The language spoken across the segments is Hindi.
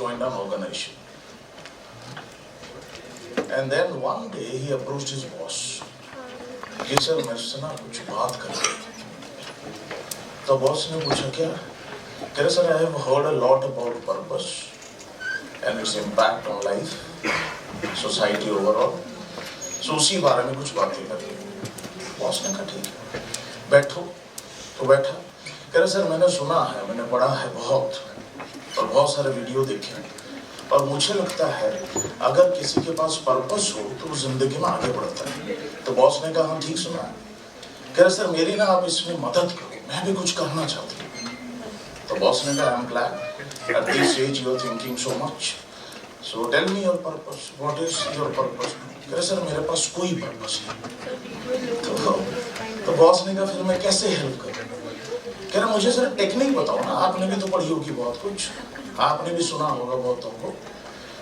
joined an organization. And then one day he approached his boss. कि सर मेरे से ना कुछ बात करनी थी। तो बॉस ने पूछा क्या? कह रहे sir I have heard a lot about purpose and its impact on life, society overall. So उसी बारे में कुछ बातें करनी। बॉस ने कहा ठीक है, बैठो। तो बैठा। कह रहे सर मैंने सुना है, मैंने पढ़ा है बहुत और बहुत सारे वीडियो देखे हैं और मुझे लगता है अगर किसी के पास पर्पस हो तो वो जिंदगी में आगे बढ़ता है। तो बॉस ने कहा हाँ ठीक सुना है। कह रहे सर मेरी ना आप इसमें मदद करो, मैं भी कुछ करना चाहती हूँ। तो बॉस ने कहा I am glad at this age you are thinking so much, so tell me your purpose, what is your purpose? कह रहे सर मेरे पास कोई पर्पस नहीं। तो बॉस ने कहा फिर मैं कैसे हेल्प करूँ? कह रहे मुझे सर टेक्निक बताओ ना, आपने भी तो पढ़ी होगी बहुत कुछ, आपने भी सुना होगा बहुतों को,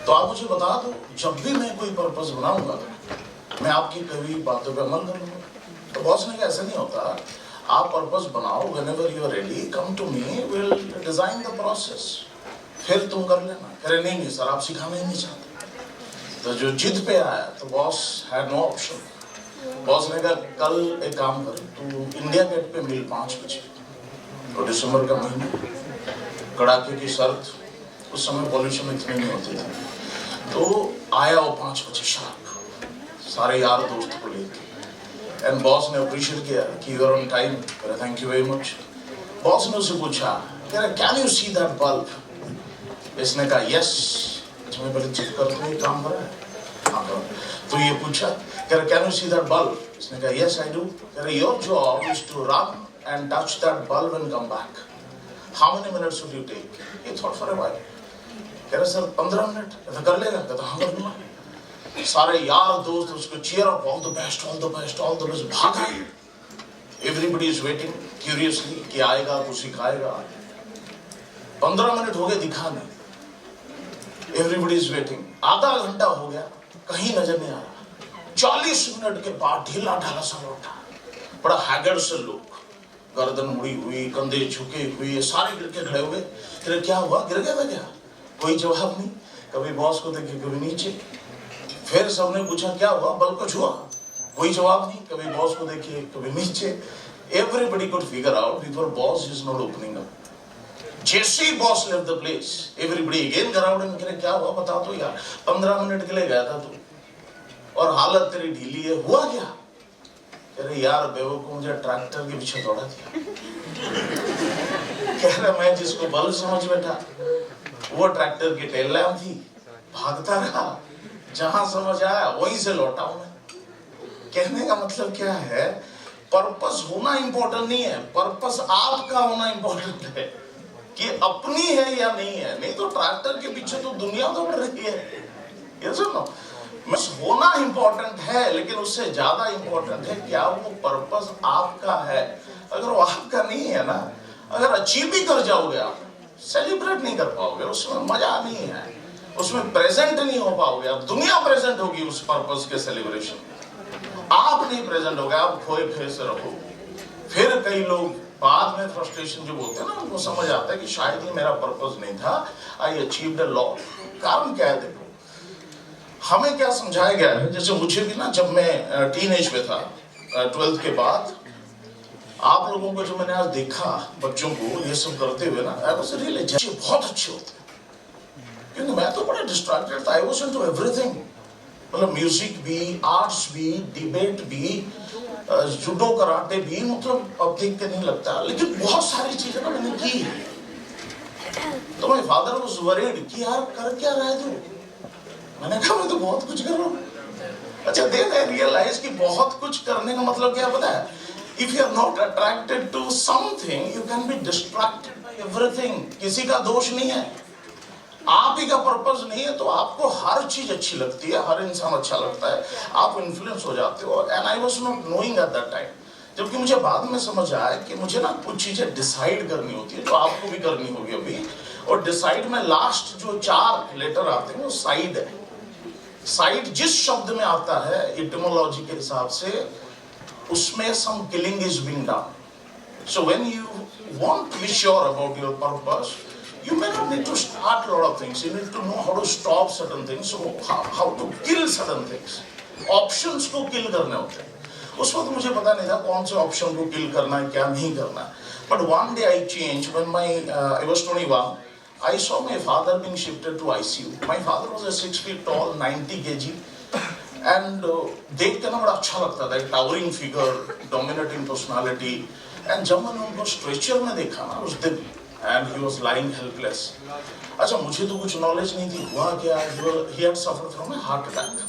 तो आप मुझे बता दो, जब भी मैं कोई पर्पस बनाऊंगा मैं आपकी कभी बातों पे अमल करूंगा। तो बॉस ने कहा ऐसा नहीं होता, आप पर्पस बनाओ, whenever you are ready come to me, we'll design the process, फिर तुम कर लेना। कह रहे नहीं सर आप सिखाना ही नहीं चाहते। तो जो जिद पे आया तो boss had no option। Boss ने कहा कल एक काम कर, तू इंडिया गेट पे मिल 5 बजे, तो दिसंबर का महीना, कड़ाके की सर्द, उस समय पॉल्यूशन इतनी नहीं होती थी। तो आया वो 5 बजे शार्प, सारे यार दोस्त को लेके। एंड बॉस ने अप्रिशिएट किया कि you are on time. Thank you very much. Boss ने उससे पूछा can you see that bulb? इसने कहा यस। मैं पहले चेक कर दूं ये काम कर रहा है। हाँ, तो ये पूछा can you see that bulb? इसने कहा यस आई डू। कह रहे your job is to run and touch that bulb and come back. How many minutes would you take? He thought for a while. कह रहे सर 15 मिनट। तो कर लेगा? कहता हाँ कर लूंगा। सारे यार दोस्त उसको cheer up, all the best, all the best, all the best, भागा। एवरीबॉडी इज वेटिंग क्यूरियसली कि आएगा तो सिखाएगा। 15 मिनट हो गए, दिखा नहीं। Everybody is waiting. आधा घंटा हो गया, कहीं नजर नहीं आ रहा। 40 मिनट के बाद ढीला ढाला सा लौटा, बड़ा हैगर्ड से लोग, गर्दन मुड़ी हुई, कंधे झुके हुए, सारे गिर के खड़े हुए। फिर क्या हुआ? गिर गया था क्या? कोई जवाब नहीं। कभी बॉस को देखे, कभी नीचे। फिर सबने पूछा क्या हुआ? बल्ब को छुआ? कोई जवाब नहीं। कभी बॉस को देखिए, कभी नीचे। Everybody could figure out before boss is not opening up. जैसे ही boss left the place, everybody again got out and कह क्या हुआ बता तो यार, 15 मिनट के लिए गया था तू और हालत तेरी ढीली है, हुआ क्या? कह रहे यार बेवकूफ, मुझे ट्रैक्टर के पीछे दौड़ा दिया। कह रहा मैं जिसको बल्ब समझ बैठा वो ट्रैक्टर की टेल लैम्प थी, भागता रहा, जहां समझ आया वहीं से लौटा हूं मैं। कहने का मतलब क्या है, पर्पस होना इंपॉर्टेंट नहीं है, पर्पस आपका होना इंपॉर्टेंट है कि अपनी है या नहीं है। नहीं तो ट्रैक्टर के पीछे तो दुनिया दौड़ रही है, ये सुनो। होना इंपॉर्टेंट है, लेकिन उससे ज्यादा इंपॉर्टेंट है क्या वो पर्पस आपका है। अगर वो आपका नहीं है ना, अगर अचीव भी कर जाओगे आप, सेलिब्रेट नहीं कर पाओगे, उसमें मजा नहीं है, उसमें प्रेजेंट नहीं हो पाओगे आप। दुनिया प्रेजेंट होगी उस पर्पस के सेलिब्रेशन, आप नहीं प्रेजेंट होगे, आप खोए फिर से रहो। फिर कई लोग बाद में फ्रस्ट्रेशन जो बोलते हैं ना, उनको समझ आता है कि शायद ये मेरा पर्पस नहीं था, आई अचीव्ड अ लॉट। कारण क्या है? देखो हमें क्या समझाया गया है, जैसे मुझे भी ना, जब मैं टीनेज में था, 12th के बाद, आप लोगों को जो मैंने आज देखा बच्चों को ये सब करते हुए ना, आई वाज रियली बहुत अच्छे होते हैं, क्योंकि मैं तो बड़ा डिस्ट्रैक्टेड था। आई वाज इनटू एवरीथिंग, मतलब म्यूजिक भी, आर्ट्स भी, डिबेट भी, जूडो कराटे भी, मतलब अब देख के नहीं लगता, लेकिन बहुत सारी चीजें ना मैंने की। तो माय फादर वाज वरीड कि यार कर क्या रहा है तू? मैंने कहा मैं तो बहुत कुछ कर रहा हूँ। अच्छा देन आई रियलाइज कि बहुत कुछ करने का मतलब क्या पता है? If you are not attracted to something, you can be distracted by everything. किसी का दोष नहीं है, आप ही का पर्पस नहीं है तो आपको हर चीज अच्छी लगती है, हर इंसान अच्छा लगता है, आप इन्फ्लुएंस हो जाते हो। And I was not knowing at that time, जबकि मुझे बाद में समझ आया कि मुझे ना कुछ चीजें डिसाइड करनी होती है, जो आपको भी करनी होगी अभी। और डिसाइड में लास्ट जो 4 लेटर आते हैं वो साइड है। साइड जिस शब्द में आता है इटिमोलॉजी के हिसाब से, उसमें some killing is being done. So when you want to be sure about your purpose, You may not need to start a lot of things. You need to know how to stop certain things, so how to kill certain things. Options को kill करने होते हैं। उस वक्त मुझे पता नहीं था कौन से option को kill करना है, क्या नहीं करना है। But one day I changed when I was 21. I saw my father being shifted to ICU. My father was a 6 feet tall, 90 kg, and देख के ना बड़ा अच्छा लगता था, towering figure, dominating personality. And जब मैंने उनको स्ट्रेचर में देखा ना उस दिन, and he was lying helpless. अच्छा मुझे तो कुछ नॉलेज नहीं थी, हुआ क्या, he had suffered from a heart attack.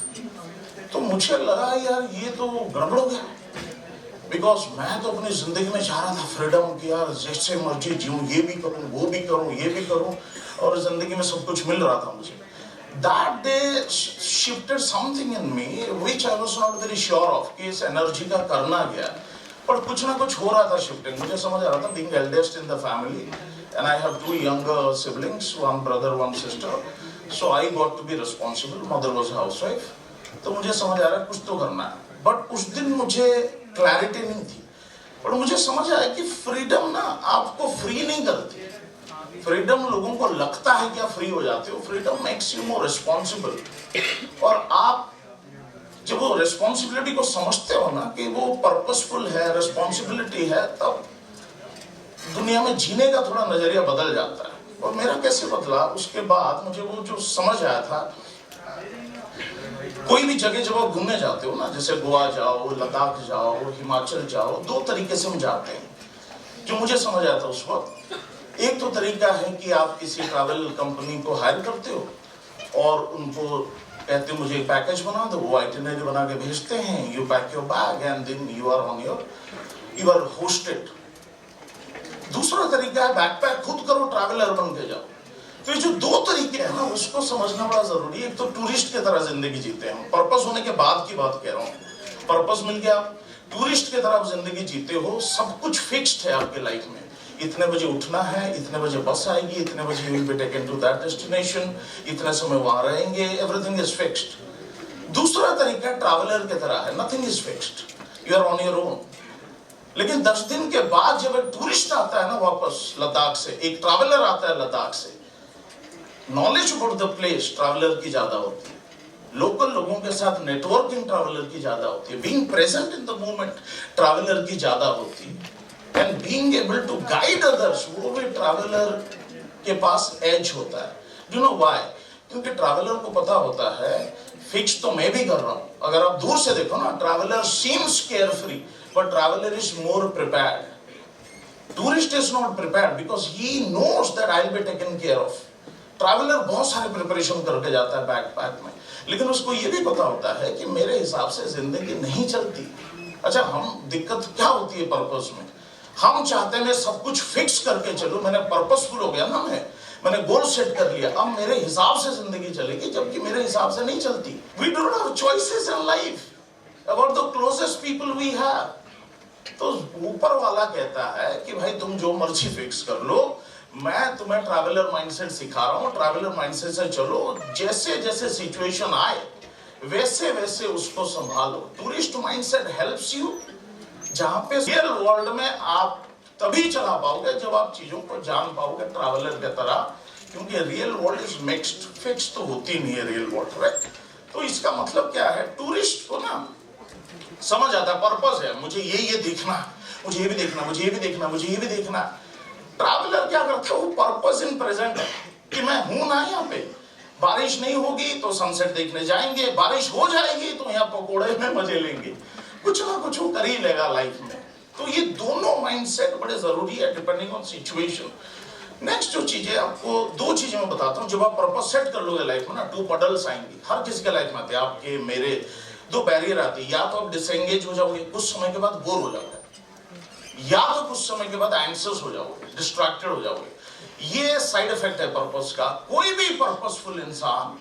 तो मुझे लगा यार ये तो गड़बड़ हो गया, बिकॉज मैं तो अपनी जिंदगी में चाह रहा था फ्रीडम की, यार जैसे मर्जी जीऊं, ये भी करूं, वो भी करूं, ये भी करूं, और जिंदगी में सब कुछ मिल रहा था मुझे. That day shifted something in me which I was not very sure of कि इस एनर्जी का करना क्या, पर कुछ ना कुछ हो रहा था शिफ्टिंग. मुझे समझ आ रहा था, being eldest in the family and I have 2 younger siblings, one brother, one sister, so I got to be responsible. Mother was a housewife. तो मुझे समझ आ रहा है कुछ तो करना है. बट उस दिन मुझे क्लैरिटी नहीं थी, पर मुझे समझ आया कि फ्रीडम ना आपको फ्री नहीं करती. फ्रीडम लोगों को लगता है कि आप फ्री हो जाते हो. Freedom makes you more responsible. और आप जब वो रिस्पॉन्सिबिलिटी को समझते हो ना कि वो पर्पसफुल है, रिस्पॉन्सिबिलिटी है, तब दुनिया में जीने का थोड़ा नजरिया बदल जाता है. और मेरा कैसे बदला, उसके बाद मुझे वो जो समझ आया था, कोई भी जगह जब आप घूमने जाते हो ना, जैसे गोवा जाओ, लद्दाख जाओ, हिमाचल जाओ, 2 तरीके से हम जाते हैं. जो मुझे समझ आया था उस वक्त, एक तो तरीका है कि आप किसी ट्रैवल कंपनी को हायर करते हो और उनको कहते हो मुझे एक पैकेज बना दो, वो आइटिनरी बना के भेजते हैं, you pack your bag and then you are hosted. दूसरा तरीका है बैकपैक खुद करो, ट्रैवलर बन के जाओ. तो ये जो 2 तरीके हैं ना, उसको समझना बड़ा जरूरी है. एक तो टूरिस्ट की तरह जिंदगी जीते हैं, पर्पस होने के बाद की बात कह रहा हूँ. पर्पस मिल गया, टूरिस्ट की तरह जिंदगी जीते हो, सब कुछ फिक्स्ड है आपके लाइफ में. इतने बजे उठना है, इतने बजे बस आएगी, इतने बजे you will be taken to that destination, इतने समय वहां रहेंगे, एवरीथिंग इज फिक्स्ड. दूसरा तरीका ट्रैवलर की तरह है, nothing is fixed, you are on your own. लेकिन 10 दिन के बाद जब एक टूरिस्ट आता है ना वापस लद्दाख से, एक ट्रैवलर आता है लद्दाख से, knowledge about the place traveller की ज्यादा होती है, लोकल लोगों के साथ नेटवर्किंग ट्रैवलर की ज्यादा होती है, being present in the moment traveller की ज्यादा होती है, and being able to guide others, वो भी ट्रैवलर के पास एज होता है. You know why? क्योंकि ट्रैवलर को पता होता है फिक्स तो मैं भी कर रहा हूं. अगर आप दूर से देखो ना, traveller seems care free, but traveler is more prepared. Tourist is not prepared because he knows that I'll be taken care of. Traveler बहुत सारे प्रिपरेशन करके जाता है बैकपैक में, लेकिन उसको ये भी पता होता है कि मेरे हिसाब से जिंदगी नहीं चलती. अच्छा, हम दिक्कत क्या होती है पर्पस में, हम चाहते हैं मैं सब कुछ फिक्स करके चलूं, मैंने पर्पसफुल हो गया ना, मैंने गोल सेट कर लिया, अब मेरे हिसाब से जिंदगी चलेगी, जबकि मेरे हिसाब से नहीं चलती. We don't have choices in life about the closest people we have. तो ऊपर वाला कहता है कि भाई तुम जो मर्जी फिक्स कर लो, मैं तुम्हें ट्रैवलर माइंडसेट सिखा रहा हूं, ट्रैवलर माइंडसेट से चलो, जैसे जैसे सिचुएशन आए वैसे वैसे उसको संभालो. टूरिस्ट माइंडसेट हेल्प्स यू, जहां पे रियल वर्ल्ड में आप तभी चला पाओगे जब आप चीजों को जान पाओगे ट्रैवलर की तरह, क्योंकि real world is mixed, fix तो होती नहीं है रियल वर्ल्ड, राइट? तो इसका मतलब क्या है, टूरिस्ट को ना समझ आता है पर्पस है, मुझे ये देखना, मुझे ये भी देखना, मुझे ये भी देखना, मुझे ये भी देखना. ट्रैवलर क्या करता है, वो पर्पस इन प्रेजेंट है कि मैं हूं ना यहाँ पे, बारिश नहीं होगी तो सनसेट देखने जाएंगे, बारिश हो जाएगी तो यहाँ पकोड़े में मजे लेंगे, कुछ ना कुछ वो कर ही लेगा लाइफ में. तो ये दोनों माइंडसेट बड़े जरूरी है डिपेंडिंग ऑन सिचुएशन. नेक्स्ट जो चीजें आपको 2 चीजें मैं बताता हूँ, जब आप पर्पस सेट कर लोगे लाइफ में ना, 2 पडल्स आएंगे, हर किसी के लाइफ में आते हैं, आपके मेरे 2 बैरियर आती है. या तो आप डिसएंगेज हो जाओगे, कुछ समय के बाद बोर हो जाओगे, या तो कुछ समय के बाद एंग्जियस हो जाओगे, डिस्ट्रैक्टेड हो जाओगे. ये साइड इफेक्ट है पर्पस का. कोई भी पर्पसफुल इंसान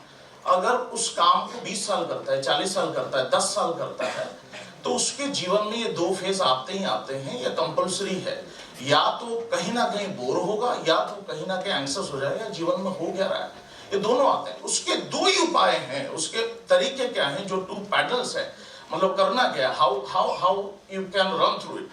अगर उस काम को 20 साल करता है, 40 साल करता है, 10 साल करता है, तो उसके जीवन में ये 2 फेज आते ही आते हैं, ये कंपल्सरी है. या तो कहीं ना कहीं बोर होगा, या तो कहीं ना कहीं एंग्जियस हो जाएगा, जीवन में हो क्या रहा है, ये दोनों आते हैं. उसके 2 ही उपाय हैं, उसके तरीके क्या हैं, जो 2 पैडल्स है, मतलब करना क्या है, how you can run through it.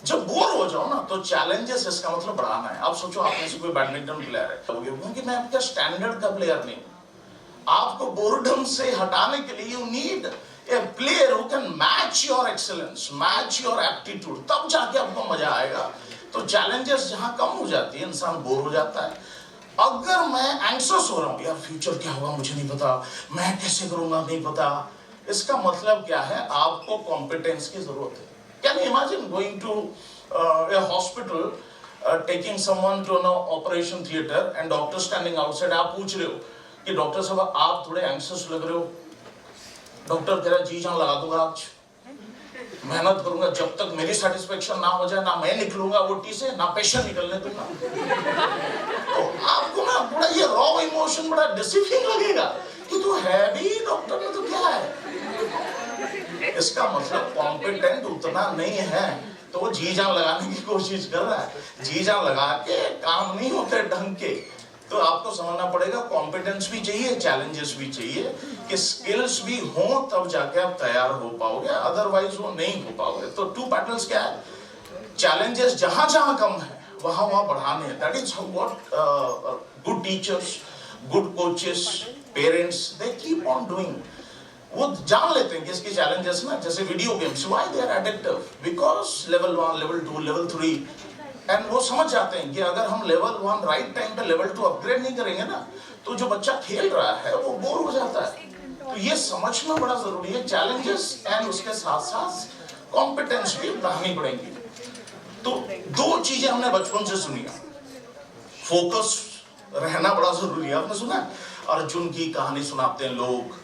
जब बोर हो जाओ ना तो चैलेंजेस, इसका मतलब बढ़ाना है। आप सोचो आप में से कोई बैडमिंटन प्लेयर है, क्योंकि मैं आपका स्टैंडर्ड का प्लेयर नहीं हूं। आपको बोर्डम से हटाने के लिए you need a player who can match your excellence, match your aptitude, तब जाके आपको मजा आएगा। तो चैलेंजेस जहां कम हो जाती है इंसान बोर हो जाता है। अगर मैं एंग्जियस हो रहा हूं, यार फ्यूचर क्या होगा मुझे नहीं पता, मैं कैसे करूंगा नहीं पता, इसका मतलब क्या है, आपको कॉम्पिटेंस की जरूरत है। Can you imagine going to a hospital, taking someone to an operation theater and doctor standing outside? आप पूछ रहे हो कि डॉक्टर साहब आप थोड़े एंग्जियस लग रहे हो, डॉक्टर तेरा जी जान लगा दूंगा, आज मेहनत करूंगा, जब तक मेरी सेटिस्फेक्शन ना हो जाए ना मैं निकलूंगा ओटी से, ना पेशेंट निकलने दूंगा। तो आपको ना बड़ा ये रॉ इमोशन बड़ा डिसीविंग लगेगा कि तू है भी डॉक्टर में तो क्या है। इसका मतलब कॉम्पिटेंट उतना नहीं है, तो वो जी जान लगाने की कोशिश कर रहा है, जी जान लगा के काम नहीं होते ढंग के। तो आपको समझना पड़ेगा कॉम्पिटेंस भी चाहिए, चैलेंजेस भी चाहिए, कि स्किल्स भी हो तब जाके आप तैयार हो पाओगे, अदरवाइज वो नहीं हो पाओगे। तो टू पैटर्न्स क्या है, चैलेंजेस जहां जहां कम है वहां वहां बढ़ाने हैं। That is what good teachers, good coaches, parents, they keep on doing. वो जान लेते हैं कि इसके चैलेंजेस ना, जैसे video games, why they are addictive, because level 1, level 2, level 3, and वो समझ जाते हैं कि अगर हम लेवल 1 राइट टाइम पे लेवल 2 अपग्रेड नहीं करेंगे ना, तो जो बच्चा खेल रहा है वो बोर हो जाता है। तो ये समझना बड़ा जरूरी है, चैलेंजेस एंड उसके साथ साथ कॉम्पिटेंस भी बढ़ानी पड़ेंगी। तो दो चीजें हमने बचपन से सुनी, फोकस रहना बड़ा जरूरी है। आपने सुना अर्जुन की कहानी सुनाते हैं लोग,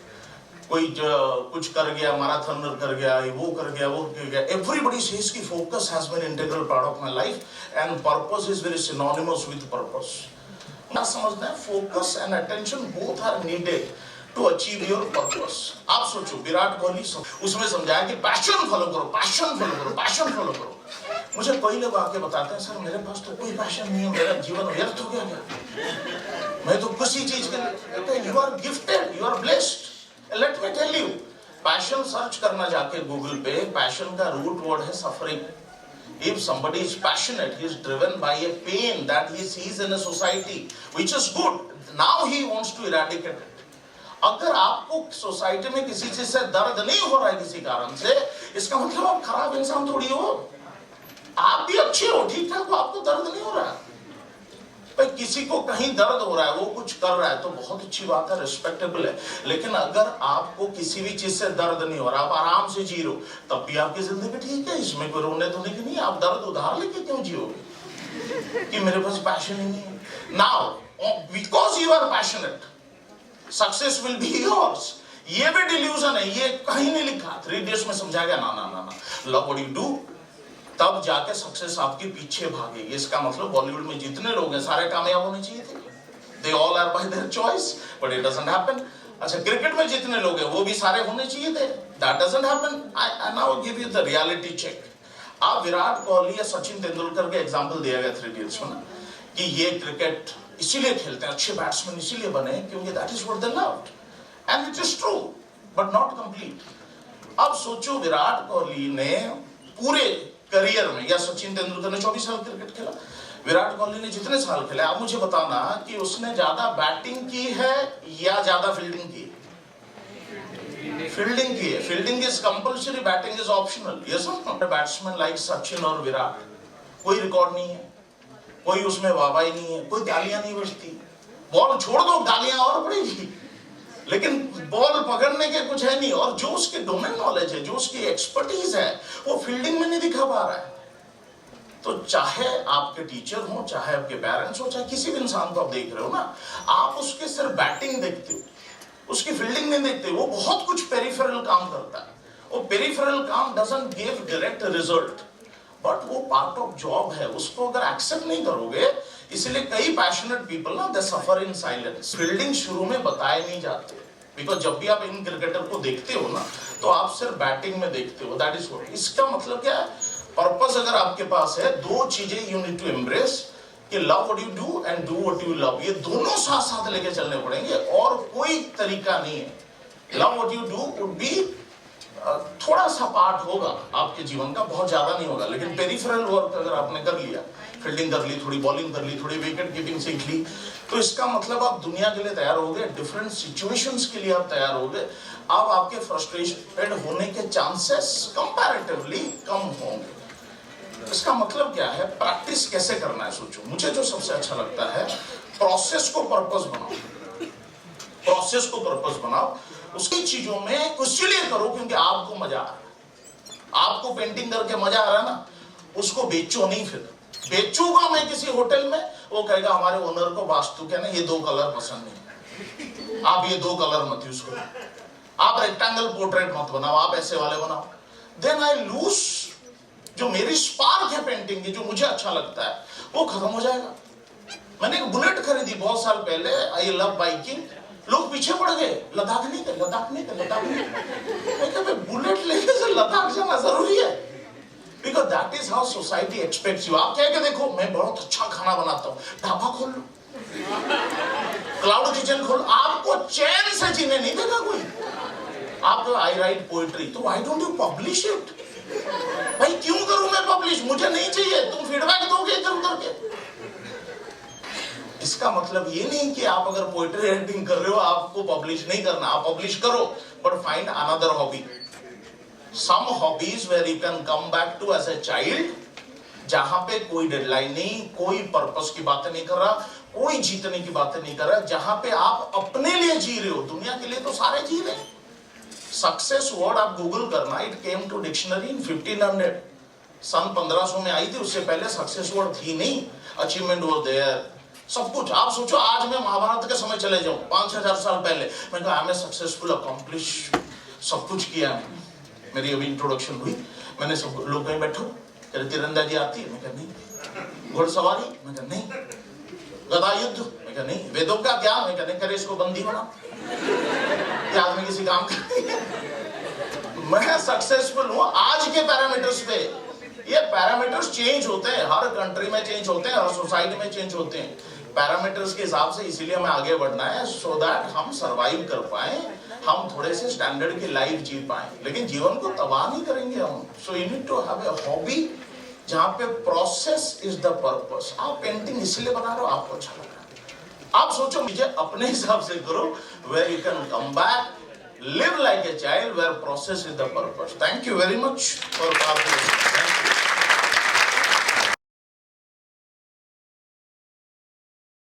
कोई कुछ कर गया, मैराथन कर गया, वो कर गया, वो कर गया, एवरीबॉडी सेज कि focus has been integral part of my life and purpose is very synonymous with purpose. क्या समझना है, focus and attention both are needed to achieve your purpose. आप सोचो विराट कोहली उसमें समझाया कि पैशन फॉलो करो, पैशन फॉलो करो, पैशन फॉलो करो। मुझे कोई लोग आके बताते हैं सर मेरे पास तो कोई पैशन नहीं है, मेरा जीवन व्यर्थ हो गया, मैं तो किसी चीज के, you are gifted, you are blessed. Let me tell you, passion search करना जाके गूगल पे, पैशन का रूट वर्ड है suffering. If somebody is passionate, he is driven by a pain that he sees in a society, which is good. Now he wants to eradicate it. अगर आपको सोसाइटी में किसी चीज से दर्द नहीं हो रहा है किसी कारण से, इसका मतलब आप खराब इंसान थोड़ी हो, आप भी अच्छे हो, ठीक ठाक हो, आपको दर्द नहीं हो रहा है। किसी को कहीं दर्द हो रहा है, वो कुछ कर रहा है तो बहुत अच्छी बात है, रिस्पेक्टेबल है। लेकिन अगर आपको किसी भी चीज से दर्द नहीं हो रहा, आप आराम से जी रहे हो, तब भी आपकी जिंदगी ठीक है, इसमें कोई रोने धोने की नहीं। आप दर्द उधार लेके क्यों जियोगे कि मेरे पास पैशन ही नहीं है। Now because you are passionate, success will be yours. ये भी डिल्यूजन है, ये कहीं नहीं लिखा, 3 डेज में समझा गया, ना ना ना ना, लव व्हाट यू डू, तब जाके सक्सेस आपके पीछे भागेगी। इसका मतलब बॉलीवुड में जितने लोग हैं सारे कामयाब होने चाहिए थे, they all are by their choice, but it doesn't happen. अच्छा, क्रिकेट में जितने लोग हैं वो भी सारे होने चाहिए थे, that doesn't happen. I now give you the reality check. आप विराट कोहली या सचिन तेंदुलकर के एग्जांपल दिया गया 3 इडियट्स में ना, कि ये क्रिकेट इसीलिए खेलते हैं, अच्छे बैट्समैन इसीलिए बने क्योंकि that is what they loved, and it is true but not complete. अब सोचो विराट कोहली ने पूरे करियर में, या सचिन तेंदुलकर ने 24 साल क्रिकेट खेला, विराट कोहली ने जितने साल खेले, आप मुझे बताना कि उसने ज्यादा बैटिंग की है या ज्यादा फील्डिंग की है? फील्डिंग की है। Fielding is compulsory, batting is optional. Yes और बैट्समैन लाइक सचिन और विराट, कोई रिकॉर्ड नहीं है, कोई उसमें वाहवाही नहीं है, कोई तालियां नहीं बजती, बॉल छोड़ दो गालियां और पड़ेगी, लेकिन बॉल पकड़ने के कुछ है नहीं। और जो उसके डोमेन नॉलेज है, जो उसकी एक्सपर्टीज है, वो फील्डिंग में नहीं दिखा पा रहा है। तो चाहे आपके टीचर हो, चाहे आपके पेरेंट्स हो, चाहे किसी भी इंसान को आप देख रहे हो ना, आप उसके सिर्फ बैटिंग देखते हो, उसकी फील्डिंग नहीं देखते। वो बहुत कुछ पेरिफेरल काम करता है, वो पेरिफेरल काम doesn't give direct result, but वो पार्ट ऑफ जॉब है, उसको अगर एक्सेप्ट नहीं करोगे, इसलिए कई पैशनेट पीपल ना दे सफर इन साइलेंस। फील्डिंग शुरू में बताए नहीं जाते, बिकॉज जब भी आप इन क्रिकेटर को देखते हो ना, तो आप सिर्फ बैटिंग में देखते हो, दैट इज व्हाट। इसका मतलब क्या है, पर्पस अगर आपके पास है, दो चीजें यू नीड टू एम्ब्रेस, कि love what you do and do what you love, ये दोनों साथ साथ लेके चलने पड़ेंगे, और कोई तरीका नहीं है। Love what you do would be थोड़ा सा पार्ट होगा आपके जीवन का, बहुत ज्यादा नहीं होगा, लेकिन पेरिफेरल वर्क अगर आपने कर लिया, फील्डिंग कर ली, थोड़ी बॉलिंग कर ली, थोड़ी विकेट कीपिंग सीख ली, तो इसका मतलब आप दुनिया के लिए तैयार हो गए, डिफरेंट सिचुएशंस के लिए आप तैयार हो गए। अब आपके फ्रस्ट्रेटेड होने के चांसेस कंपैरेटिवली कम होंगे। इसका मतलब क्या है, प्रैक्टिस कैसे करना है सोचो। मुझे जो सबसे अच्छा लगता है, प्रोसेस को पर्पस बनाओ, प्रोसेस को पर्पस बनाओ, उसकी चीजों में इसलिए करो क्योंकि आपको मजा आ रहा है। आपको पेंटिंग करके मजा आ रहा है ना, उसको बेचो नहीं। फिर बेचूंगा मैं किसी होटल में, वो कहेगा हमारे ओनर को वास्तु के ना ये 2 कलर पसंद नहीं, आप ये 2 कलर मत यूज करो, आप रेक्टेंगल पोर्ट्रेट मत बनाओ, आप ऐसे वाले बनाओ। देन आई लूज जो मेरी स्पार्क है पेंटिंग की, जो मुझे अच्छा लगता है, वो खत्म हो जाएगा। मैंने एक बुलेट खरीदी बहुत साल पहले, आई लव बाइकिंग, लोग पीछे पड़ गए, लद्दाख नहीं थे, लद्दाख नहीं थे, लद्दाख नहीं थे। मैं कहा बुलेट लेके से लद्दाख जाना जरूरी है, because that is how society aspects you. आप कह के देखो मैं बहुत अच्छा खाना बनाता हूँ, ढाबा खोल लो, क्लाउड किचन खोल, आपको चैन से जीने नहीं देगा कोई। आप तो आई राइट पोएट्री, तो why don't you publish it? भाई क्यों करूं मैं पब्लिश, मुझे नहीं चाहिए, तुम फीडबैक दोगे इधर उधर के। इसका मतलब ये नहीं कि आप अगर पोएट्री राइटिंग कर रहे हो आपको पब्लिश नहीं करना, आप पब्लिश करो, but find another hobby. Some hobbies where you can come back to as a child, जहां पे कोई डेडलाइन नहीं, कोई पर्पस की बातें नहीं कर रहा, कोई जीतने की बातें नहीं कर रहा, जहां पे आप अपने लिए जी रहे हो। दुनिया के लिए तो सारे जी रहे हैं। सक्सेस वर्ड आप गूगल करना, it came to dictionary in 1500, सन 1500 में आई थी, उससे पहले सक्सेस वर्ड थी नहीं। अचीवमेंट वाज देयर, सब कुछ। आप सोचो आज मैं महाभारत के समय चले जाऊं 5,000 साल पहले, मैं कहा आई एम सक्सेसफुल अकम्प्लिश, सब कुछ किया मैंने। मेरी अभी इंट्रोडक्शन हुई, मैंने सब लोग कहीं बैठो, तेरे तीरंदाजी आती है? मैं कहा नहीं। घुड़सवारी? मैं कहा नहीं। गदा युद्ध? मैं कहा नहीं। वेदों का ज्ञान? मैं कहा नहीं। करे इसको बंदी बना, क्या आदमी किसी काम का। मैं सक्सेसफुल हूं आज के पैरामीटर्स पे। ये पैरामीटर्स चेंज होते हैं, हर कंट्री में चेंज होते हैं, हर सोसाइटी में चेंज होते हैं। पैरामीटर्स के हिसाब से इसीलिए हमें आगे बढ़ना है, सो दैट हम सरवाइव कर पाए, हम थोड़े से स्टैंडर्ड की लाइफ जी पाए, लेकिन जीवन को तबाह नहीं करेंगे हम। So you need to have a hobby जहां पे प्रोसेस इज द पर्पस। आप पेंटिंग इसलिए बना रहे हो आपको अच्छा लग रहा है, आप सोचो मुझे अपने हिसाब से करो, where you can come back, live like a child where process is the purpose. Thank you very much for participating.